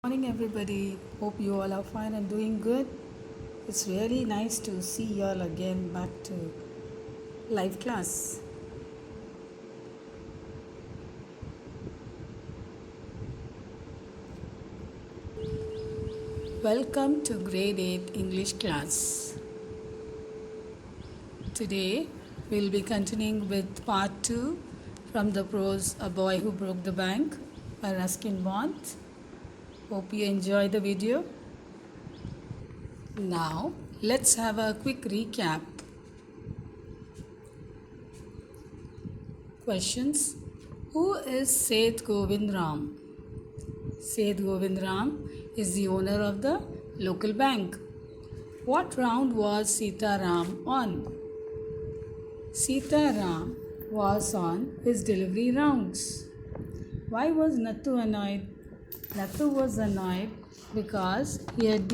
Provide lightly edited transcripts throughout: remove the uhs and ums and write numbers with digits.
Morning, everybody. Hope you all are fine and doing good. It's really nice to see you all again back to live class. Welcome to grade 8 English class. Today we'll be continuing with part 2 from the prose A Boy Who Broke the Bank by Ruskin Bond. Hope you enjoy the video. Now let's have a quick recap. Questions. Who is Seth Govind Ram? Seth Govind Ram is the owner of the local bank. What round was Sita Ram on? Sita Ram was on his delivery rounds. Why was Nattu annoyed? Nattu was annoyed because he had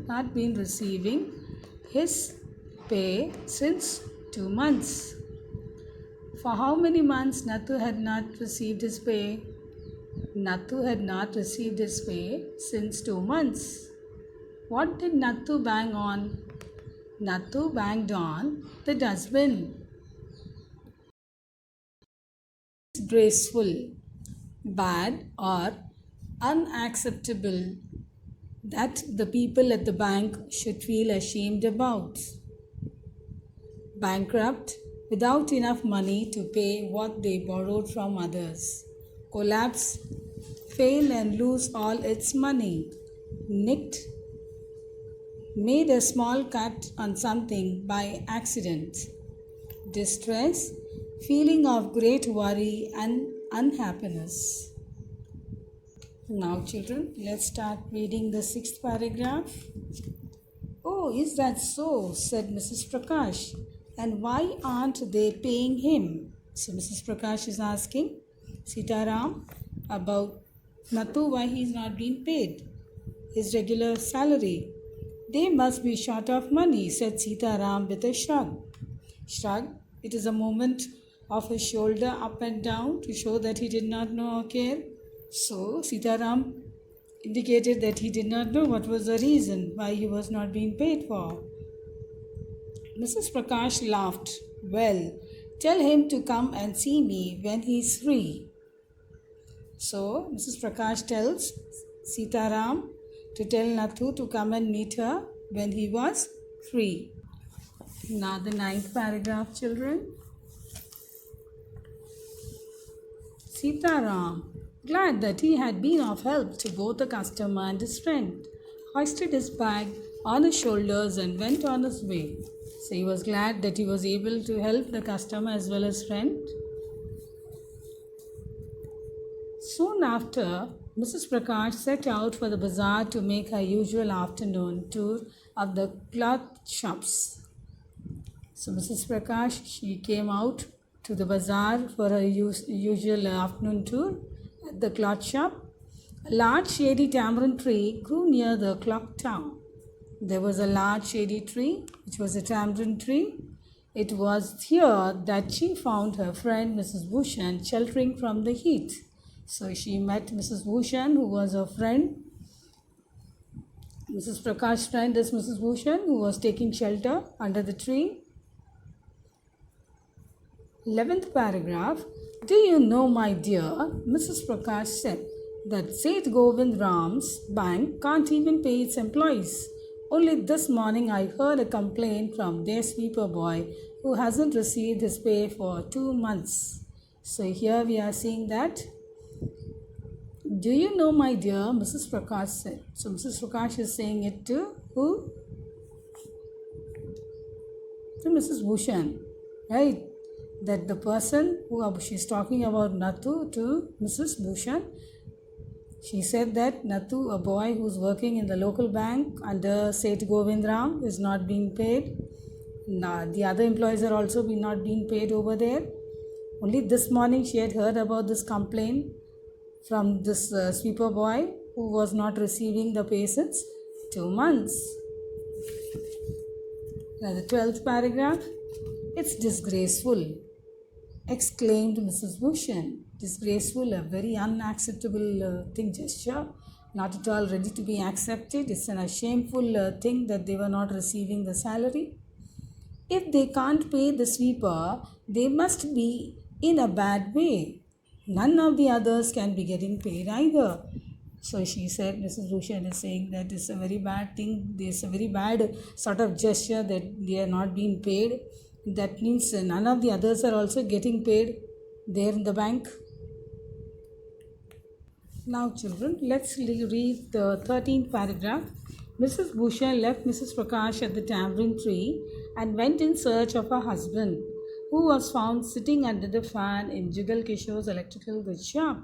not been receiving his pay since 2 months. For how many months Nattu had not received his pay? Nattu had not received his pay since 2 months. What did Nattu bang on? Nattu banged on the dustbin. Disgraceful, bad or unacceptable that the people at the bank should feel ashamed about. Bankrupt, without enough money to pay what they borrowed from others. Collapse, fail and lose all its money. Nicked, made a small cut on something by accident. Distress, feeling of great worry and unhappiness. Now, children, let's start reading the 6th paragraph. Oh, is that so? Said Mrs. Prakash. And why aren't they paying him? So Mrs. Prakash is asking Sitaram about Nattu, why he is not being paid his regular salary. They must be short of money, said Sitaram with a shrug. Shrug, it is a movement of his shoulder up and down to show that he did not know or care. So Sitaram indicated that he did not know what was the reason why he was not being paid for. Mrs. Prakash laughed. Well, tell him to come and see me when he is free. So Mrs. Prakash tells Sitaram to tell Nathu to come and meet her when he was free. Now the 9th paragraph, children. Sitaram, glad that he had been of help to both the customer and his friend, hoisted his bag on his shoulders and went on his way. So he was glad that he was able to help the customer as well as friend. Soon after, Mrs. Prakash set out for the bazaar to make her usual afternoon tour of the cloth shops. So Mrs. Prakash, she came out to the bazaar for her usual afternoon tour at the cloth shop. A large shady tamarind tree grew near the clock tower. There was a large shady tree, which was a tamarind tree. It was here that she found her friend Mrs. Bhushan sheltering from the heat. So she met Mrs. Bhushan, who was her friend. Mrs. Prakash's friend is Mrs. Bhushan, who was taking shelter under the tree. 11th paragraph. Do you know, my dear, Mrs. Prakash said, that Seth Govind Ram's bank can't even pay its employees. Only this morning I heard a complaint from their sweeper boy who hasn't received his pay for 2 months. So here we are seeing that. Do you know, my dear, Mrs. Prakash said. So Mrs. Prakash is saying it to who? To Mrs. Bhushan, right? That the person who she's talking about Nathu to Mrs. Bhushan. She said that Nathu, a boy who's working in the local bank under Seth Govind Ram, is not being paid. The other employees are also not being paid over there. Only this morning she had heard about this complaint from this sweeper boy who was not receiving the pay since 2 months. Now the 12th paragraph. It's disgraceful, exclaimed Mrs. Bhushan. Disgraceful, a very unacceptable gesture not at all ready to be accepted. It's a shameful thing that they were not receiving the salary. If they can't pay the sweeper, they must be in a bad way. None of the others can be getting paid either. So she said, Mrs. Bhushan is saying that it's a very bad thing. There's a very bad sort of gesture that they are not being paid. That means none of the others are also getting paid there in the bank. Now, children, let's read the 13th paragraph. Mrs. Bhushan left Mrs. Prakash at the tamarind tree and went in search of her husband, who was found sitting under the fan in Jugal Kishore's electrical goods shop.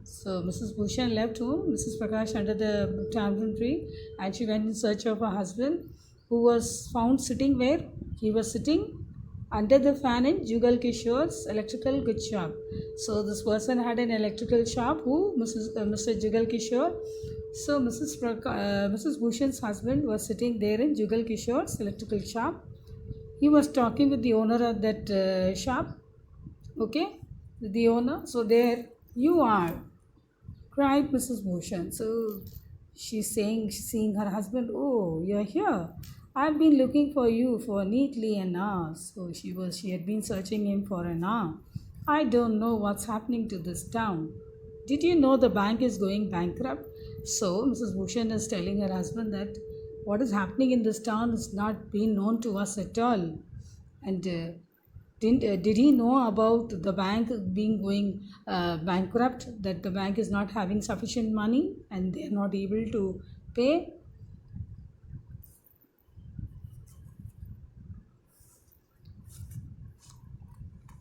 So Mrs. Bhushan left home, Mrs. Prakash under the tamarind tree, and she went in search of her husband, who was found sitting where? He was sitting under the fan in Jugal Kishore's electrical goods shop. So this person had an electrical shop. Who? Mr. Jugal Kishore. So Mrs. Bhushan's husband was sitting there in Jugal Kishore's electrical shop. He was talking with the owner of that shop. Okay, the owner. So there you are, cried Mrs. Bhushan. So she's saying, seeing her husband, oh, you're here. I've been looking for you for neatly an hour. So she had been searching him for an hour. I don't know what's happening to this town. Did you know the bank is going bankrupt? So Mrs. Bhushan is telling her husband that what is happening in this town is not been known to us at all. And did he know about the bank being going bankrupt, that the bank is not having sufficient money and they are not able to pay?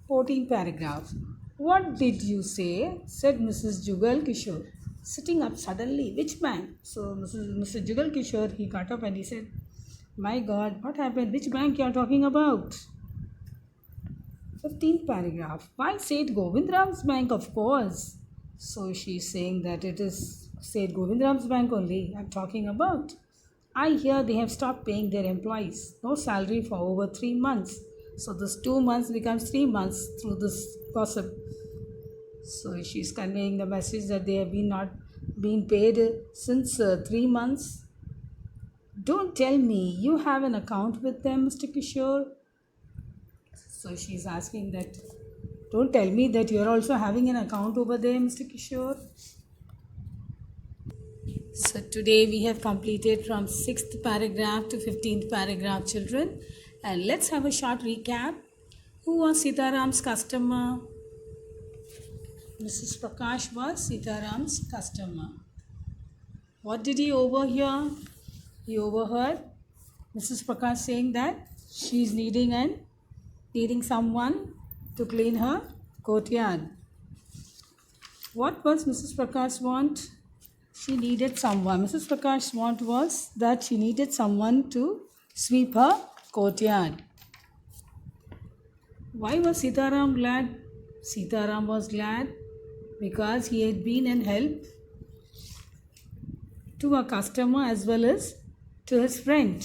Fourteenth paragraph. What did you say? Said Mrs. Jugal Kishore, sitting up suddenly. Which bank? So Mr. Jugal Kishore, he got up and he said, my God, what happened? Which bank you are talking about? 15th paragraph. Why Seth Govindram's bank, of course. So she's saying that it is Seth Govindram's bank only I'm talking about. I hear they have stopped paying their employees. No salary for over 3 months. So this 2 months becomes 3 months through this gossip. So she's conveying the message that they have been not been paid since 3 months. Don't tell me you have an account with them, Mr. Kishore. So she's asking that, don't tell me that you're also having an account over there, Mr. Kishore. So today we have completed from 6th paragraph to 15th paragraph, children. And let's have a short recap. Who was Sitaram's customer? Mrs. Prakash was Sitaram's customer. What did he overhear? He overheard Mrs. Prakash saying that she is needing someone to clean her courtyard. What was Mrs. Prakash's want? She needed someone. Mrs. Prakash's want was that she needed someone to sweep her courtyard. Why was Sitaram glad? Sitaram was glad because he had been an help to a customer as well as to his friend.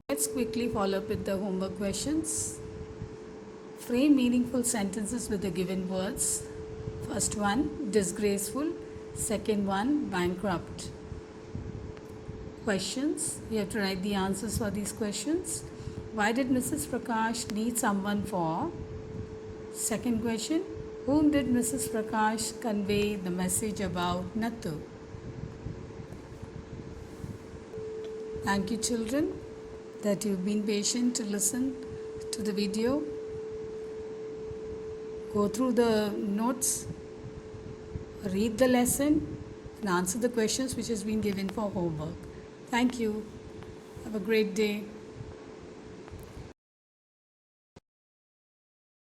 Let's quickly follow up with the homework questions. Frame meaningful sentences with the given words. First one, disgraceful. Second one, bankrupt. Questions. You have to write the answers for these questions. Why did Mrs. Prakash need someone for? Second question, whom did Mrs. Prakash convey the message about Nattu? Thank you, children, that you've been patient to listen to the video. Go through the notes, read the lesson, and answer the questions which has been given for homework. Thank you. Have a great day.